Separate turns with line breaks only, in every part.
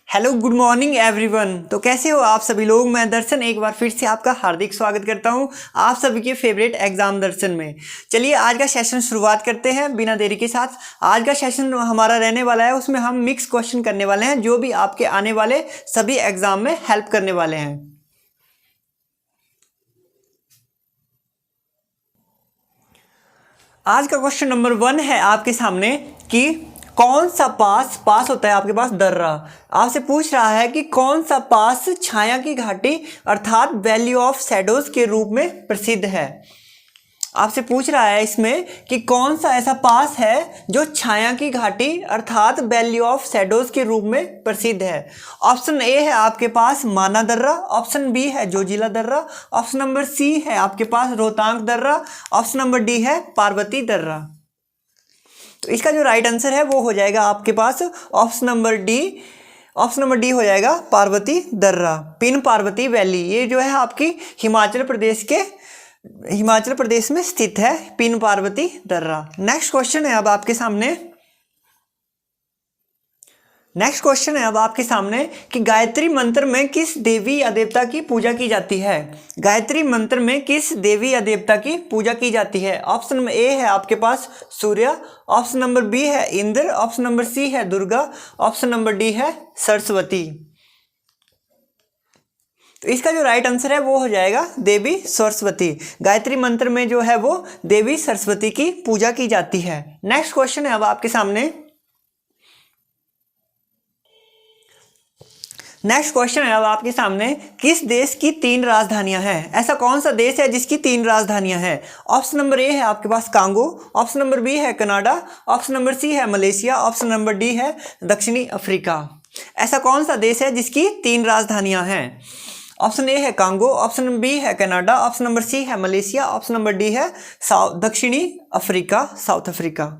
Hello good morning everyone. तो कैसे हो आप सभी लोग। मैं दर्शन एक बार फिर से आपका हार्दिक स्वागत करता हूं आप सभी के फेवरेट एग्जाम दर्शन में। चलिए आज का सेशन शुरुआत करते हैं बिना देरी के साथ। आज का सेशन हमारा रहने वाला है, उसमें हम मिक्स क्वेश्चन करने वाले हैं जो भी आपके आने वाले सभी एग्जाम में हेल्प करने वाले हैं। आज का क्वेश्चन नंबर 1 है आपके सामने कि कौन सा पास होता है आपके पास दर्रा। आपसे पूछ रहा है कि कौन सा पास छाया की घाटी अर्थात वैली ऑफ शैडोज के रूप में प्रसिद्ध है। आपसे पूछ रहा है इसमें कि कौन सा ऐसा पास है जो छाया की घाटी अर्थात वैली ऑफ शैडोज के रूप में प्रसिद्ध है। ऑप्शन ए है आपके पास माना दर्रा, ऑप्शन बी है जोजिला दर्रा, ऑप्शन नंबर सी है आपके पास रोहतांग दर्रा, ऑप्शन नंबर डी है पार्वती दर्रा। तो इसका जो राइट आंसर है वो हो जाएगा आपके पास option number D. Option number D हो जाएगा पार्वती दर्रा, पिन पार्वती वैली। ये जो है आपकी हिमाचल प्रदेश में स्थित है पिन पार्वती दर्रा। नेक्स्ट क्वेश्चन है अब आपके सामने कि गायत्री मंत्र में किस देवी या देवता की पूजा की जाती है। गायत्री मंत्र में किस देवी या देवता की पूजा की जाती है। ऑप्शन नंबर ए है आपके पास सूर्य, ऑप्शन नंबर बी है इंद्र, ऑप्शन नंबर सी है दुर्गा, ऑप्शन नंबर डी है सरस्वती। तो इसका जो राइट आंसर है वो हो जाएगा देवी सरस्वती। गायत्री मंत्र में जो है वो देवी सरस्वती की पूजा की जाती है। नेक्स्ट क्वेश्चन है अब आपके सामने किस देश की 3 राजधानियां हैं। ऐसा कौन सा देश है जिसकी 3 राजधानियां हैं। ऑप्शन नंबर ए है आपके पास कांगो, ऑप्शन नंबर बी है कनाडा, ऑप्शन नंबर सी है मलेशिया, ऑप्शन नंबर डी है दक्षिणी अफ्रीका। ऐसा कौन सा देश है जिसकी 3 राजधानियां हैं। ऑप्शन ए है कांगो, ऑप्शन नंबर बी है कनाडा, ऑप्शन नंबर सी है मलेशिया, ऑप्शन नंबर डी है दक्षिणी अफ्रीका, साउथ अफ्रीका।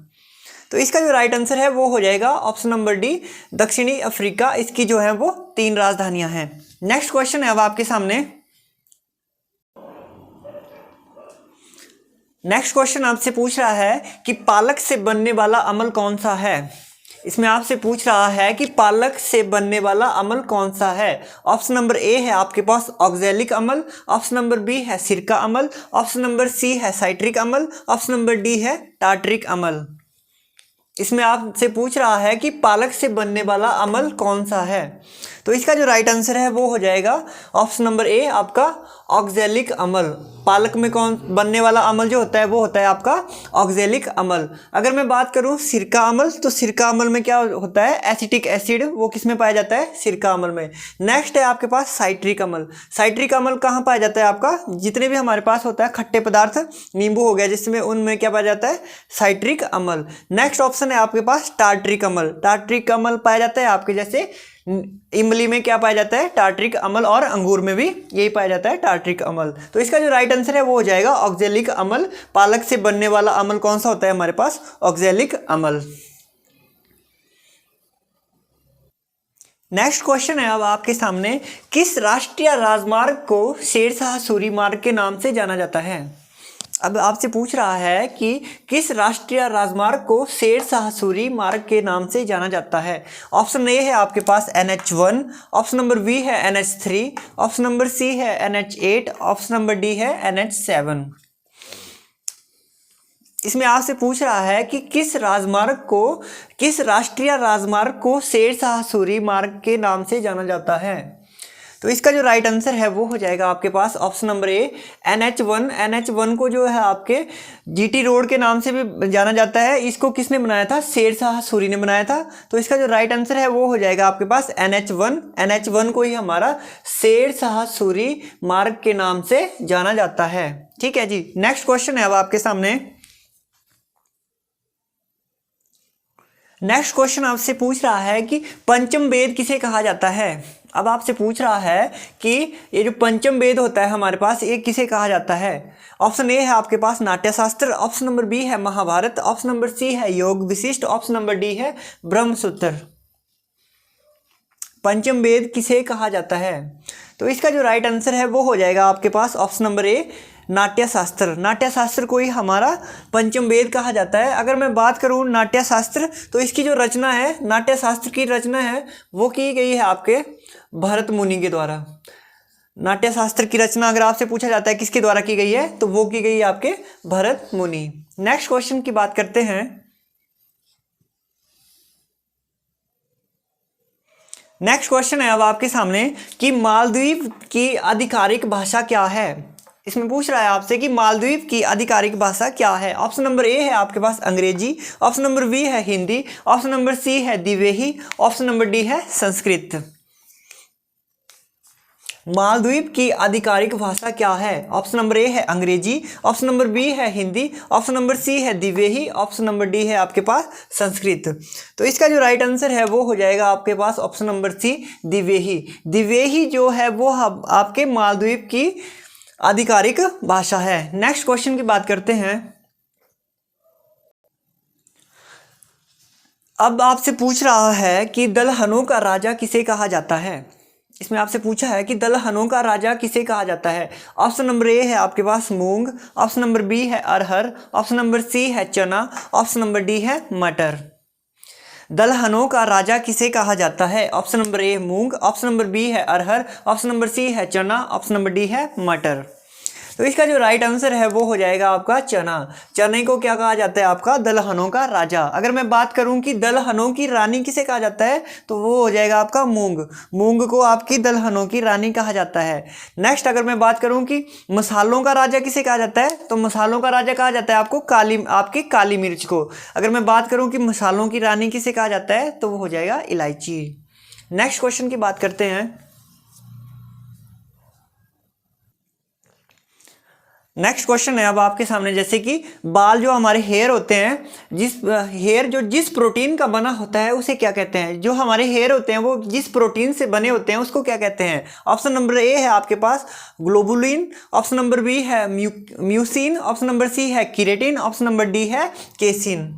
तो इसका जो राइट आंसर है वो हो जाएगा ऑप्शन नंबर डी दक्षिणी अफ्रीका। इसकी जो है वो 3 राजधानियां हैं। नेक्स्ट क्वेश्चन है अब आपके सामने। नेक्स्ट क्वेश्चन आपसे पूछ रहा है कि पालक से बनने वाला अमल कौन सा है। इसमें आपसे पूछ रहा है कि पालक से बनने वाला अमल कौन सा है। ऑप्शन नंबर ए है आपके पास ऑक्जेलिक अमल, ऑप्शन नंबर बी है सिरका अमल, ऑप्शन नंबर सी है साइट्रिक अमल, ऑप्शन नंबर डी है टार्ट्रिक अमल। इसमें आपसे पूछ रहा है कि पालक से बनने वाला अमल कौन सा है। तो इसका जो राइट आंसर है वो हो जाएगा ऑप्शन नंबर ए आपका ऑक्जेलिक अमल। पालक में कौन बनने वाला अमल जो होता है वो होता है आपका ऑक्जेलिक अमल। अगर मैं बात करूं सिरका अमल, तो सिरका अमल में क्या होता है एसिटिक एसिड, वो किस में पाया जाता है सिरका अमल में। नेक्स्ट है आपके पास साइट्रिक अमल। साइट्रिक अमल कहाँ पाया जाता है आपका, जितने भी हमारे पास होता है खट्टे पदार्थ, नींबू हो गया जिसमें, उनमें क्या पाया जाता है साइट्रिक अमल। नेक्स्ट ऑप्शन है आपके पास टार्ट्रिक अमल। टार्ट्रिक अमल पाया जाता है आपके जैसे इमली में क्या पाया जाता है टार्ट्रिक अमल, और अंगूर में भी यही पाया जाता है टार्ट्रिक अमल। तो इसका जो राइट आंसर है वो हो जाएगा ऑक्जेलिक अमल। पालक से बनने वाला अमल कौन सा होता है हमारे पास ऑक्जेलिक अमल। नेक्स्ट क्वेश्चन है अब आपके सामने किस राष्ट्रीय राजमार्ग को शेरशाह सूरी मार्ग के नाम से जाना जाता है। अब आपसे पूछ रहा है कि किस राष्ट्रीय राजमार्ग को शेरशाह सूरी मार्ग के नाम से जाना जाता है। ऑप्शन ए है आपके पास NH1, ऑप्शन नंबर बी है NH3, ऑप्शन नंबर सी है NH8, ऑप्शन नंबर डी है NH7। इसमें आपसे पूछ रहा है कि किस राष्ट्रीय राजमार्ग को शेरशाह सूरी मार्ग के नाम से जाना जाता है। तो इसका जो राइट आंसर है वो हो जाएगा आपके पास ऑप्शन नंबर ए NH1। NH1 को जो है आपके GT रोड के नाम से भी जाना जाता है। इसको किसने बनाया था, शेरशाह सूरी ने बनाया था। तो इसका जो राइट आंसर है वो हो जाएगा आपके पास NH1। NH1 को ही हमारा शेरशाह सूरी मार्ग के नाम से जाना जाता है। ठीक है जी। नेक्स्ट क्वेश्चन है अब आपके सामने। नेक्स्ट क्वेश्चन आपसे पूछ रहा है कि पंचम वेद किसे कहा जाता है। अब आपसे पूछ रहा है कि ये जो पंचम वेद होता है हमारे पास, ये किसे कहा जाता है। ऑप्शन ए है आपके पास नाट्यशास्त्र, ऑप्शन नंबर बी है महाभारत, ऑप्शन नंबर सी है योग विशिष्ट, ऑप्शन नंबर डी है ब्रह्मसूत्र। पंचम वेद किसे कहा जाता है। तो इसका जो राइट आंसर है वो हो जाएगा आपके पास ऑप्शन नंबर ए नाट्य शास्त्र। नाट्य शास्त्र को ही हमारा पंचम वेद कहा जाता है। अगर मैं बात करूँ नाट्य शास्त्र, तो इसकी जो रचना है, नाट्य शास्त्र की रचना है, वो की गई है आपके भरत मुनि के द्वारा। नाट्य शास्त्र की रचना अगर आपसे पूछा जाता है किसके द्वारा की गई है, तो वो की गई है आपके भरत मुनि। नेक्स्ट क्वेश्चन की बात करते हैं। नेक्स्ट क्वेश्चन है अब आपके सामने कि मालदीव की आधिकारिक भाषा क्या है। इसमें पूछ रहा है आपसे कि मालदीव की आधिकारिक भाषा क्या है। ऑप्शन नंबर ए है आपके पास अंग्रेजी, ऑप्शन नंबर बी है हिंदी, ऑप्शन नंबर सी है दिवेही, ऑप्शन नंबर डी है संस्कृत। मालदीव की आधिकारिक भाषा क्या है। ऑप्शन नंबर ए है अंग्रेजी, ऑप्शन नंबर बी है हिंदी, ऑप्शन नंबर सी है दिवेही, ऑप्शन नंबर डी है आपके पास संस्कृत। तो इसका जो राइट आंसर है वो हो जाएगा आपके पास option number C Dhivehi. Dhivehi जो है वो आपके मालदीव की आधिकारिक भाषा है। नेक्स्ट क्वेश्चन की बात करते हैं। अब आपसे पूछ रहा है कि दलहनों का राजा किसे कहा जाता है। इसमें आपसे पूछा है कि दलहनों का राजा किसे कहा जाता है। ऑप्शन नंबर ए है आपके पास मूंग, ऑप्शन नंबर बी है अरहर, ऑप्शन नंबर सी है चना, ऑप्शन नंबर डी है मटर। दलहनों का राजा किसे कहा जाता है। ऑप्शन नंबर ए मूंग, ऑप्शन नंबर बी है अरहर, ऑप्शन नंबर सी है चना, ऑप्शन नंबर डी है मटर। तो इसका जो राइट आंसर है वो हो जाएगा आपका चना। चने को क्या कहा जाता है, आपका दलहनों का राजा। अगर मैं बात करूं कि दलहनों की रानी किसे कहा जाता है, तो वो हो जाएगा आपका मूंग। मूंग को आपकी दलहनों की रानी कहा जाता है। नेक्स्ट अगर मैं बात करूं कि मसालों का राजा किसे कहा जाता है, तो मसालों का राजा कहा जाता है आपको आपकी काली मिर्च को। अगर मैं बात करूं कि मसालों की रानी किसे कहा जाता है, तो वो हो जाएगा इलायची। नेक्स्ट क्वेश्चन की बात करते हैं। नेक्स्ट क्वेश्चन है अब आपके सामने, जैसे कि बाल जो हमारे हेयर होते हैं, जिस प्रोटीन का बना होता है उसे क्या कहते हैं। जो हमारे हेयर होते हैं वो जिस प्रोटीन से बने होते हैं उसको क्या कहते हैं। ऑप्शन नंबर ए है आपके पास ग्लोबुलिन, ऑप्शन नंबर बी है म्यूसिन, ऑप्शन नंबर सी है केराटिन, ऑप्शन नंबर डी है केसिन।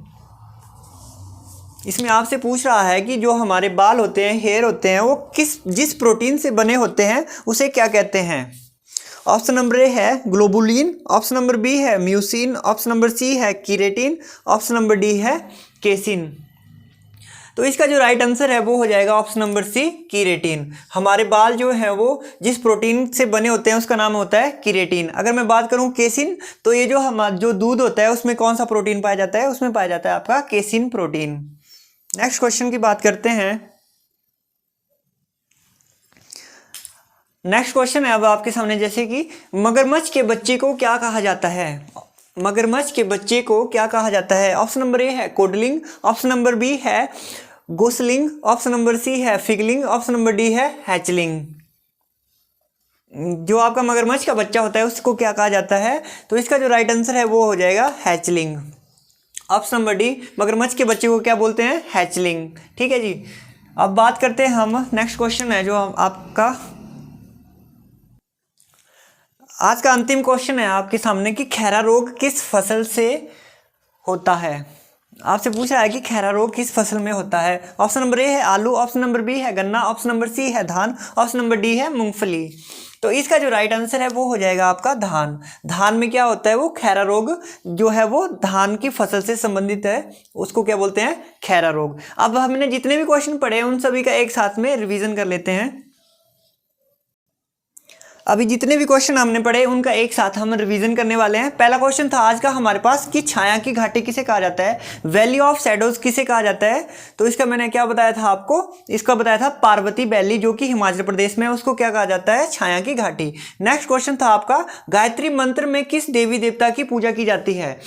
इसमें आपसे पूछ रहा है कि जो हमारे बाल होते हैं, हेयर होते हैं, वो जिस प्रोटीन से बने होते हैं उसे क्या कहते हैं। ऑप्शन नंबर ए है ग्लोबुलिन, ऑप्शन नंबर बी है म्यूसिन, ऑप्शन नंबर सी है केराटिन, ऑप्शन नंबर डी है केसिन। तो इसका जो राइट आंसर है वो हो जाएगा ऑप्शन नंबर सी केराटिन। हमारे बाल जो है वो जिस प्रोटीन से बने होते हैं उसका नाम होता है केराटिन। अगर मैं बात करूं केसिन, तो ये जो दूध होता है उसमें कौन सा प्रोटीन पाया जाता है, उसमें पाया जाता है आपका केसिन प्रोटीन। नेक्स्ट क्वेश्चन की बात करते हैं। नेक्स्ट क्वेश्चन है अब आपके सामने, जैसे कि मगरमच्छ के बच्चे को क्या कहा जाता है। मगरमच्छ के बच्चे को क्या कहा जाता है। ऑप्शन नंबर ए है कोडलिंग, ऑप्शन नंबर बी है गोसलिंग, ऑप्शन नंबर सी है फिगलिंग, ऑप्शन नंबर डी है हैचलिंग। जो आपका मगरमच्छ का बच्चा होता है उसको क्या कहा जाता है, तो इसका जो राइट आंसर है वो हो जाएगा हैचलिंग। ऑप्शन नंबर डी, मगरमच्छ के बच्चे को क्या बोलते हैं, हैचलिंग। ठीक है जी। अब बात करते हैं हम, नेक्स्ट क्वेश्चन है जो आपका आज का अंतिम क्वेश्चन है आपके सामने कि खैरा रोग किस फसल से होता है। आपसे पूछ रहा है कि खैरा रोग किस फसल में होता है। ऑप्शन नंबर ए है आलू, ऑप्शन नंबर बी है गन्ना, ऑप्शन नंबर सी है धान, ऑप्शन नंबर डी है मूंगफली। तो इसका जो राइट आंसर है वो हो जाएगा आपका धान। धान में क्या होता है, वो खैरा रोग जो है वो धान की फसल से संबंधित है, उसको क्या बोलते हैं, खैरा रोग। अब हमने जितने भी क्वेश्चन पढ़े उन सभी का एक साथ में रिवीजन कर लेते हैं। अभी जितने भी क्वेश्चन हमने पढ़े उनका एक साथ हम रिवीजन करने वाले हैं। पहला क्वेश्चन था आज का हमारे पास कि छाया की घाटी किसे कहा जाता है, वैली ऑफ शैडोज किसे कहा जाता है। तो इसका मैंने क्या बताया था आपको, इसका बताया था पार्वती वैली जो कि हिमाचल प्रदेश में, उसको क्या कहा जाता है, छाया की घाटी। नेक्स्ट क्वेश्चन था आपका गायत्री मंत्र में किस देवी देवता की पूजा की जाती है।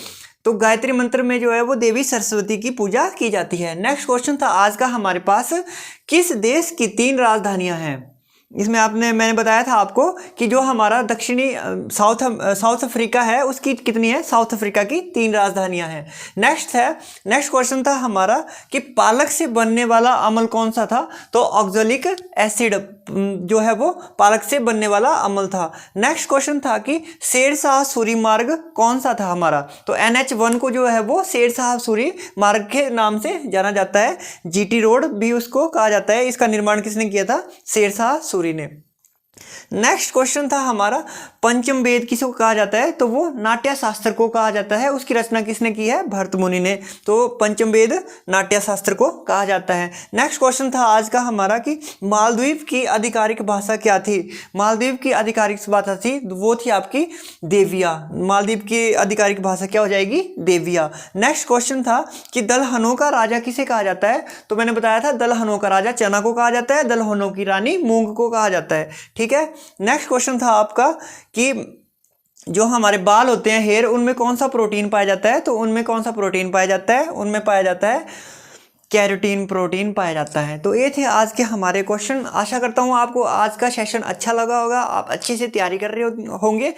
तो गायत्री मंत्र में जो है वो देवी सरस्वती की पूजा की जाती है। नेक्स्ट क्वेश्चन था आज का हमारे पास किस देश की 3 राजधानियां हैं। इसमें मैंने बताया था आपको कि जो हमारा दक्षिणी साउथ अफ्रीका है उसकी कितनी है, साउथ अफ्रीका की 3 राजधानियां हैं। नेक्स्ट क्वेश्चन था हमारा कि पालक से बनने वाला अम्ल कौन सा था। तो ऑक्सैलिक एसिड जो है वो पालक से बनने वाला अम्ल था। नेक्स्ट क्वेश्चन था कि शेरशाह सूरी मार्ग कौन सा था हमारा। तो NH1 को जो है वो शेरशाह सूरी मार्ग के नाम से जाना जाता है। GT रोड भी उसको कहा जाता है। इसका निर्माण किसने किया था, शेरशाह सूरी ने। नेक्स्ट क्वेश्चन था हमारा, पंचम वेद किसको कहा जाता है? तो वो नाट्य शास्त्र को कहा जाता है। उसकी रचना किसने की है? भरत मुनि ने। तो पंचम वेद नाट्य शास्त्र को कहा जाता है। नेक्स्ट क्वेश्चन था आज का हमारा कि मालदीव की आधिकारिक भाषा क्या थी? मालदीव की आधिकारिक भाषा थी वो थी आपकी देविया। मालदीव की आधिकारिक भाषा क्या हो जाएगी? देविया। नेक्स्ट क्वेश्चन था कि दलहनों का राजा किसे कहा जाता है? तो मैंने बताया था दलहनों का राजा चना को कहा जाता है, दलहनों की रानी मूंग को कहा जाता है। ठीक है। नेक्स्ट क्वेश्चन था आपका कि जो हमारे बाल होते हैं, हेयर, उनमें कौन सा प्रोटीन पाया जाता है? तो उनमें कौन सा प्रोटीन पाया जाता है? उनमें पाया जाता है कैरोटीन प्रोटीन पाया जाता है। तो ये थे आज के हमारे क्वेश्चन। आशा करता हूँ आपको आज का सेशन अच्छा लगा होगा, आप अच्छे से तैयारी कर रहे होंगे।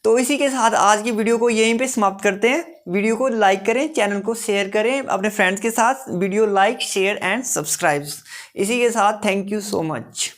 तो इसी के साथ आज की वीडियो को यहीं पे समाप्त करते हैं। वीडियो को लाइक करें, चैनल को शेयर करें अपने फ्रेंड्स के साथ। Video like, share and subscribe. इसी के साथ थैंक यू सो मच।